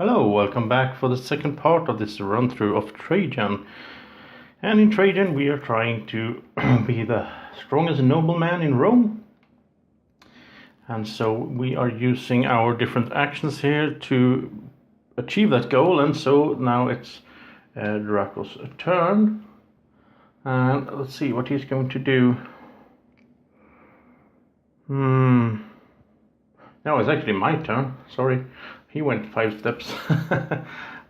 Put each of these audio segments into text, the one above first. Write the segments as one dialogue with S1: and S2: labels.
S1: Hello, welcome back for the second part of this run-through of Trajan. And in Trajan we are trying to be the strongest nobleman in Rome. And so we are using our different actions here to achieve that goal. And so now it's Draco's turn. And let's see what he's going to do. No, it's actually my turn, sorry. He went 5 steps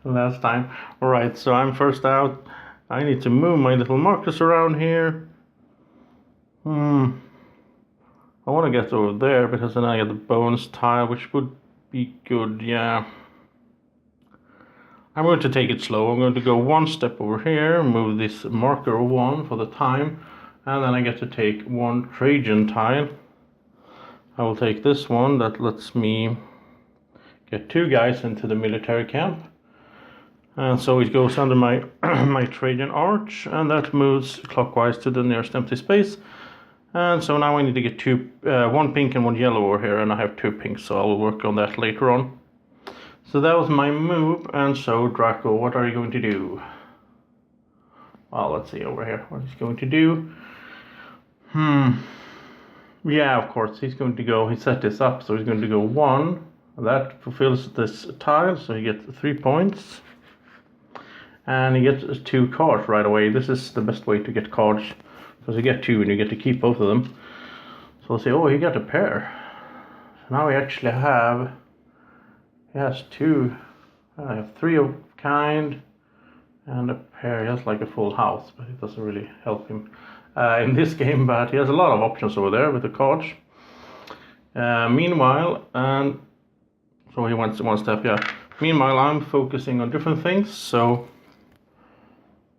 S1: last time. Alright, so I'm first out. I need to move my little markers around here. I want to get over there because then I get the bonus tile, which would be good, yeah. I'm going to take it slow. I'm going to go 1 step over here, move this marker 1 for the time, and then I get to take 1 Trajan tile. I will take this one that lets me get 2 guys into the military camp. And so it goes under my my Trajan arch, and that moves clockwise to the nearest empty space. And so now I need to get 1 pink and 1 yellow over here, and I have 2 pinks, so I will work on that later on. So that was my move, and so Draco, what are you going to do? Well, let's see over here what he's going to do. Yeah, of course, he's going to go, he set this up, so he's going to go 1. That fulfills this tile, so he gets 3 points. And he gets 2 cards right away. This is the best way to get cards, because you get 2 and you get to keep both of them. So we'll say, oh, he got a pair. So now we actually have, he has 2, I have 3 of kind, and a pair. He has like a full house, but it doesn't really help him in this game, but he has a lot of options over there with the cards. Meanwhile, and so he went 1 step, yeah. Meanwhile, I'm focusing on different things, so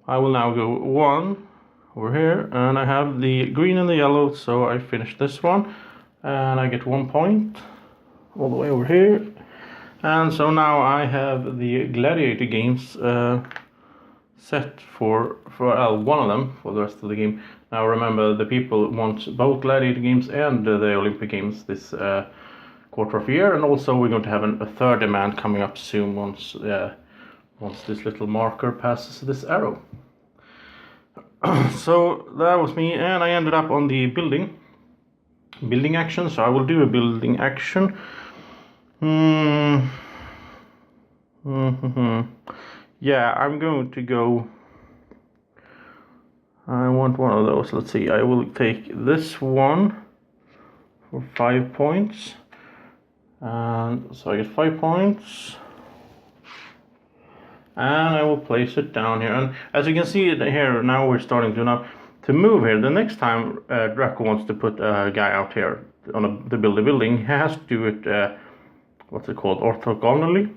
S1: I will now go 1 over here, and I have the green and the yellow, so I finish this one, and I get 1 point all the way over here. And so now I have the gladiator games set for one of them for the rest of the game. Now remember, the people want both gladiator games and the Olympic games this quarter of a year, and also we're going to have a third demand coming up soon once this little marker passes this arrow. So that was me, and I ended up on the building action, so I will do a building action. Yeah, I'm going to go, I want one of those. Let's see, I will take this one for 5 points. And so I get 5 points, and I will place it down here. And as you can see here, now we're starting to move here. The next time Draco wants to put a guy out here to build a building, he has to do it what's it called, orthogonally.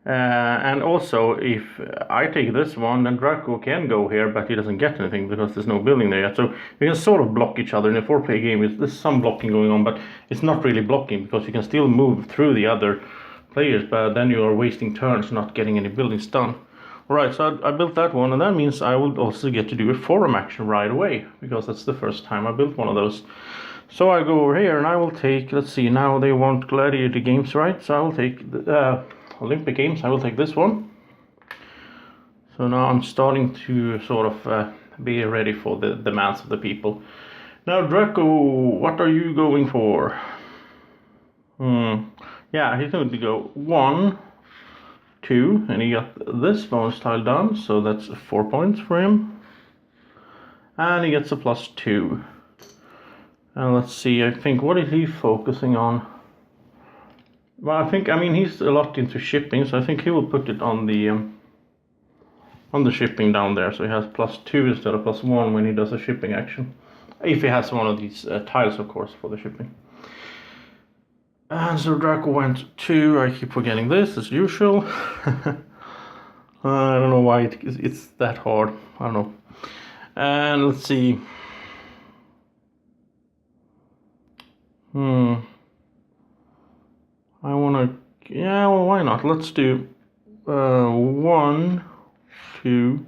S1: And also, if I take this one, then Draco can go here, but he doesn't get anything because there's no building there yet. So you can sort of block each other. In a 4-player game, there's some blocking going on, but it's not really blocking because you can still move through the other players, but then you are wasting turns not getting any buildings done. Alright, so I built that one, and that means I will also get to do a forum action right away, because that's the first time I built one of those. So I go over here and I will take, let's see, now they want gladiator games, right? So I will take the Olympic games, I will take this one. So now I'm starting to sort of be ready for the demands of the people. Now Draco, what are you going for? Yeah, he's going to go 1, 2, and he got this bonus tile done, so that's 4 points for him. And he gets a +2. And let's see, I think, what is he focusing on? Well, I mean, he's a lot into shipping, so I think he will put it on the shipping down there, so he has +2 instead of +1 when he does a shipping action. If he has one of these tiles, of course, for the shipping. And so Draco went 2, I keep forgetting this, as usual. I don't know why it's that hard, I don't know. And let's see. I wanna, yeah, well, why not? Let's do 1, 2,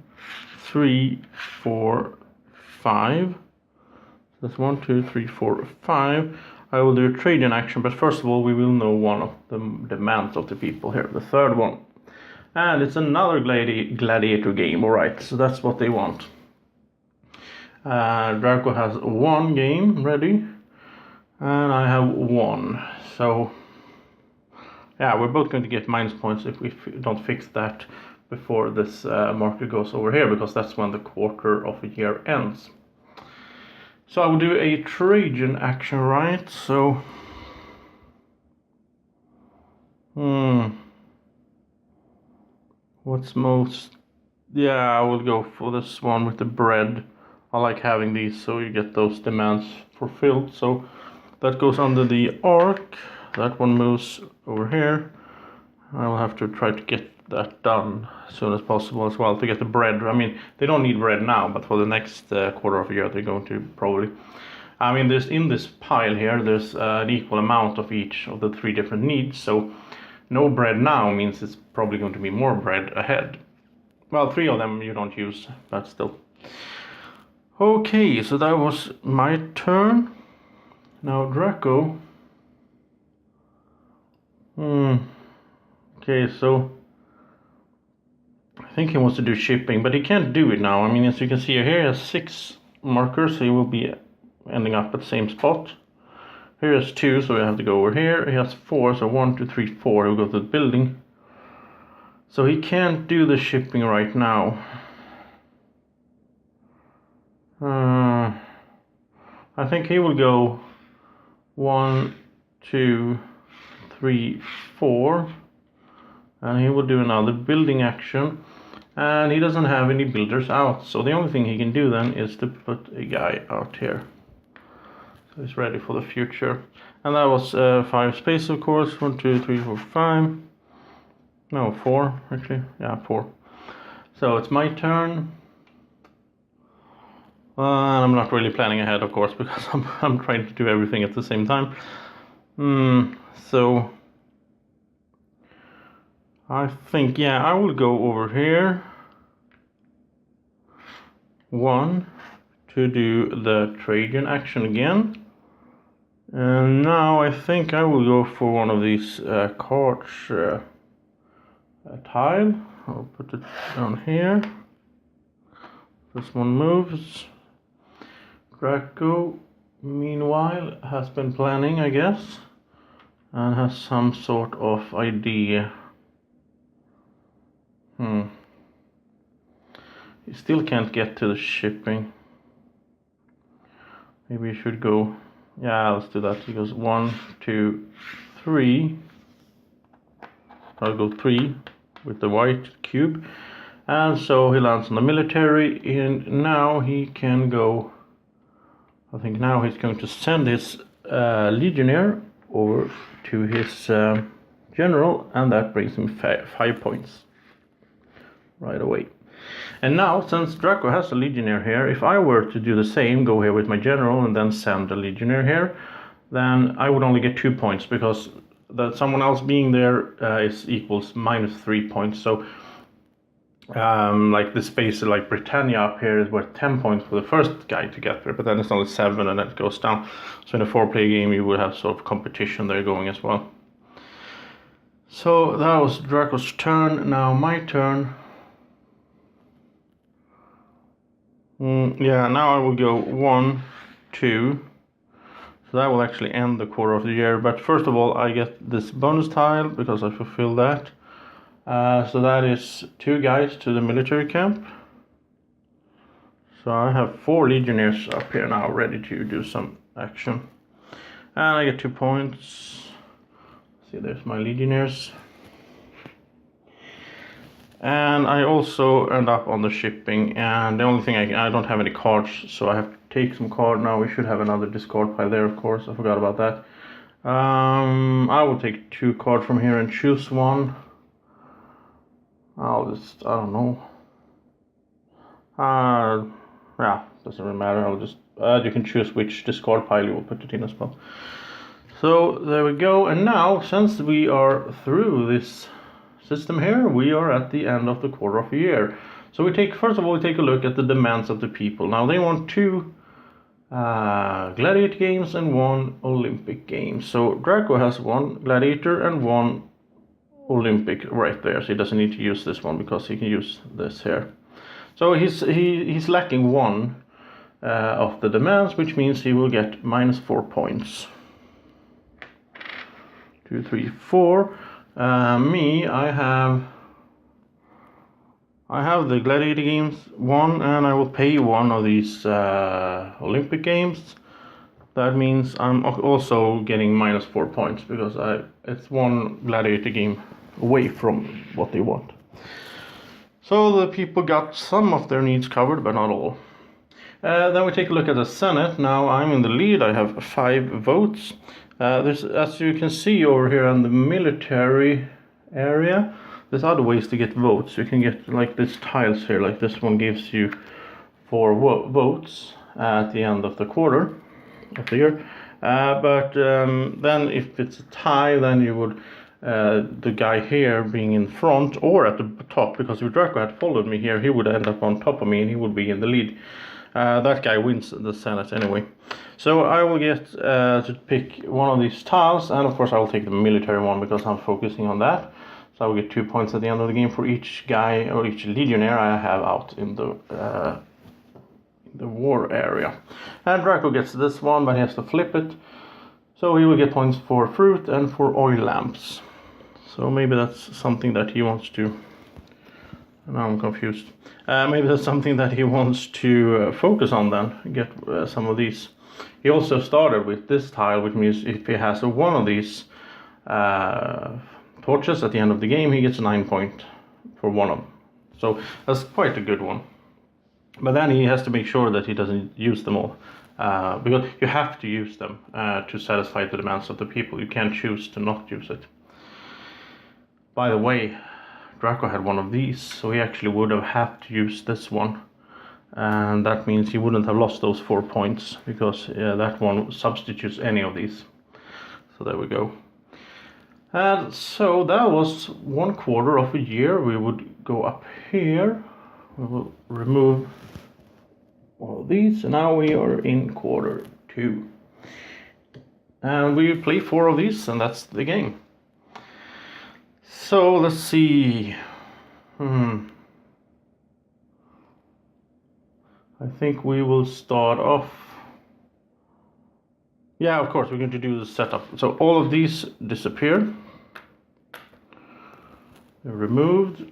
S1: 3, 4, 5. That's 1, 2, 3, 4, 5. I will do a Trajan action, but first of all we will know one of the demands of the people here, the third one. And it's another gladiator game, alright, so that's what they want. Draco has one game ready, and I have one. So, yeah, we're both going to get minus points if we don't fix that before this marker goes over here, because that's when the quarter of a year ends. So I will do a Trajan action, right? So, what's most... Yeah, I will go for this one with the bread. I like having these so you get those demands fulfilled. So that goes under the arc. That one moves over here. I will have to try to get that done as soon as possible as well to get the bread. I mean, they don't need bread now, but for the next quarter of a year they're going to probably. I mean, there's in this pile here, there's an equal amount of each of the 3 different needs. So no bread now means it's probably going to be more bread ahead. Well, 3 of them you don't use, but still. Okay, so that was my turn. Now Draco. Okay, so I think he wants to do shipping, but he can't do it now. I mean, as you can see here, he has 6 markers, so he will be ending up at the same spot. Here he has 2, so we have to go over here. He has 4, so 1, 2, 3, 4. He'll go to the building. So he can't do the shipping right now. I think he will go 1, 2, 3, 4, and he will do another building action, and he doesn't have any builders out, so the only thing he can do then is to put a guy out here, so he's ready for the future. And that was 5 space, of course. 1, 2, 3, 4, 5. No, 4 actually. Yeah, 4. So it's my turn. I'm not really planning ahead, of course, because I'm trying to do everything at the same time. So I think, yeah, I will go over here. 1 to do the Trajan action again. And now I think I will go for one of these cards tile. I'll put it down here. This one moves. Draco, meanwhile, has been planning, I guess, and has some sort of idea. He still can't get to the shipping. Maybe he should go. Yeah, let's do that. He goes 1, 2, 3. I'll go 3 with the white cube. And so he lands on the military, and now he can go. I think now he's going to send his legionnaire over to his general, and that brings him 5 points right away. And now, since Draco has a legionnaire here, if I were to do the same, go here with my general and then send a legionnaire here, then I would only get 2 points, because that someone else being there equals minus 3 points. So like the space like Britannia up here is worth 10 points for the first guy to get there, but then it's only 7 and then it goes down. So in a 4-player game you would have sort of competition there going as well. So that was Draco's turn. Now my turn. Yeah, now I will go 1, 2. So that will actually end the quarter of the year. But first of all, I get this bonus tile because I fulfilled that. So that is 2 guys to the military camp. So I have 4 legionnaires up here now, ready to do some action. And I get 2 points. See, there's my legionnaires. And I also end up on the shipping, and the only thing I don't have any cards, so I have to take some card now. We should have another discard pile there, of course. I forgot about that. I will take 2 cards from here and choose one. I don't know. Yeah, doesn't really matter. I'll just you can choose which discard pile you will put it in as well. So there we go. And now, since we are through this system here, we are at the end of the quarter of a year. So first of all we take a look at the demands of the people. Now they want 2 gladiator games and 1 Olympic game. So Draco has 1 gladiator and 1 Olympic right there, so he doesn't need to use this one because he can use this here. So he's lacking 1 of the demands, which means he will get -4 points. 2, 3, 4. Me, I have the gladiator games 1, and I will pay 1 of these Olympic games. That means I'm also getting -4 points because it's 1 gladiator game away from what they want. So the people got some of their needs covered, but not all. Then we take a look at the Senate. Now I'm in the lead. I have 5 votes. As you can see over here in the military area, there's other ways to get votes. You can get like this tiles here, like this one gives you 4 votes at the end of the quarter of the year. But then if it's a tie, then you would, the guy here being in front or at the top, because if Draco had followed me here, he would end up on top of me and he would be in the lead. That guy wins the Senate anyway. So I will get to pick one of these tiles, and of course I will take the military one because I'm focusing on that. So I will get 2 points at the end of the game for each guy or each legionnaire I have out in the war area. And Draco gets this one, but he has to flip it. So he will get points for fruit and for oil lamps. So maybe that's something that he wants to... Now I'm confused. Maybe that's something that he wants to focus on then, get some of these. He also started with this tile, which means if he has one of these torches at the end of the game, he gets 9 points for one of them. So that's quite a good one. But then he has to make sure that he doesn't use them all. Because you have to use them to satisfy the demands of the people. You can't choose to not use it. By the way, Draco had one of these, so he actually would have had to use this one. And that means he wouldn't have lost those 4 points, because that one substitutes any of these. So there we go. And so that was 1/4 of a year. We would go up here. We will remove all of these, and now we are in quarter 2. And we play 4 of these, and that's the game. So let's see. I think we will start off. Yeah, of course, we're going to do the setup. So all of these disappear. They're removed.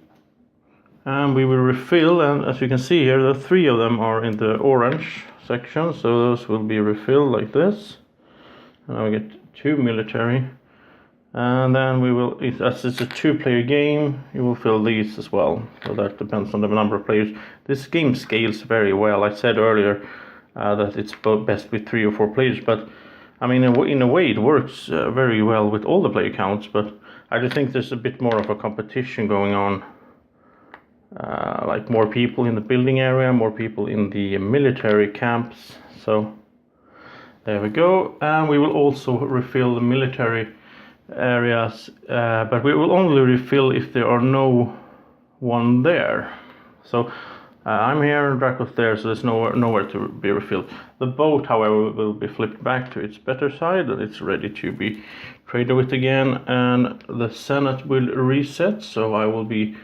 S1: And we will refill, and as you can see here, the 3 of them are in the orange section. So those will be refilled like this. And I get 2 military. And then we will, as it's a 2-player game, you will fill these as well. So that depends on the number of players. This game scales very well. I said earlier that it's best with 3 or 4 players, but I mean, in a way it works very well with all the player counts, but I do think there's a bit more of a competition going on. Like more people in the building area, more people in the military camps. So there we go. And we will also refill the military areas, but we will only refill if there are no one there. So I'm here and Draco's there, so there's nowhere to be refilled. The boat, however, will be flipped back to its better side, and it's ready to be traded with again, and the Senate will reset, so I will be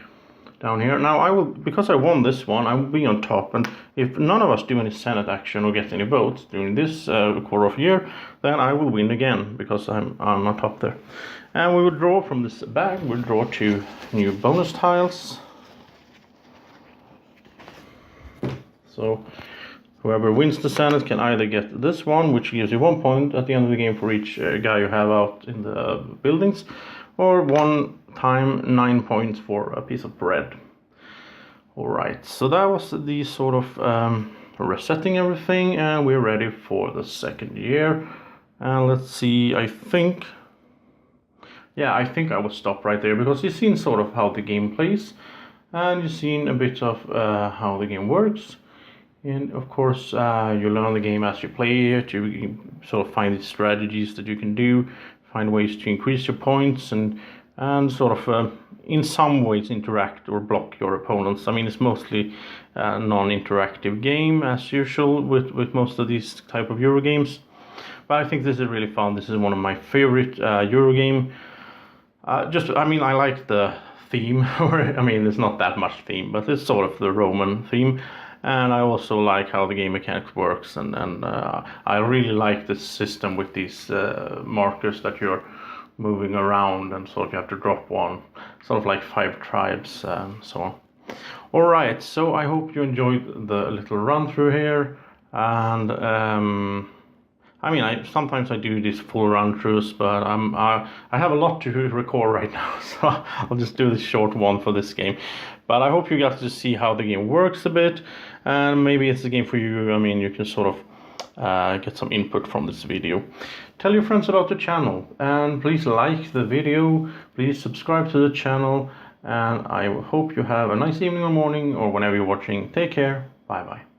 S1: down here. Now I will, because I won this one, I will be on top, and if none of us do any Senate action or get any votes during this quarter of year, then I will win again, because I'm on top there. And we will draw from this bag, we'll draw 2 new bonus tiles. So whoever wins the Senate can either get this one, which gives you 1 point at the end of the game for each guy you have out in the buildings, or 1 time 9 points for a piece of bread. Alright, so that was the sort of resetting everything, and we're ready for the second year. And let's see, I think I will stop right there, because you've seen sort of how the game plays, and you've seen a bit of how the game works. And of course, you learn the game as you play it. You sort of find the strategies that you can do, find ways to increase your points, and and sort of in some ways interact or block your opponents. I mean, it's mostly a non-interactive game as usual with most of these type of Euro games, but I think this is really fun. This is one of my favorite Euro game. I mean, I like the theme, or I mean, there's not that much theme, but it's sort of the Roman theme, and I also like how the game mechanics works, and I really like this system with these markers that you're moving around, and sort of you have to drop one, sort of like 5 tribes and so on. All right, so I hope you enjoyed the little run through here, and I mean, sometimes I do these full run-throughs, but I have a lot to record right now, so I'll just do this short one for this game. But I hope you got to see how the game works a bit, and maybe it's a game for you. I mean, you can sort of get some input from this video. Tell your friends about the channel, and please like the video, please subscribe to the channel, and I hope you have a nice evening or morning, or whenever you're watching. Take care, bye bye.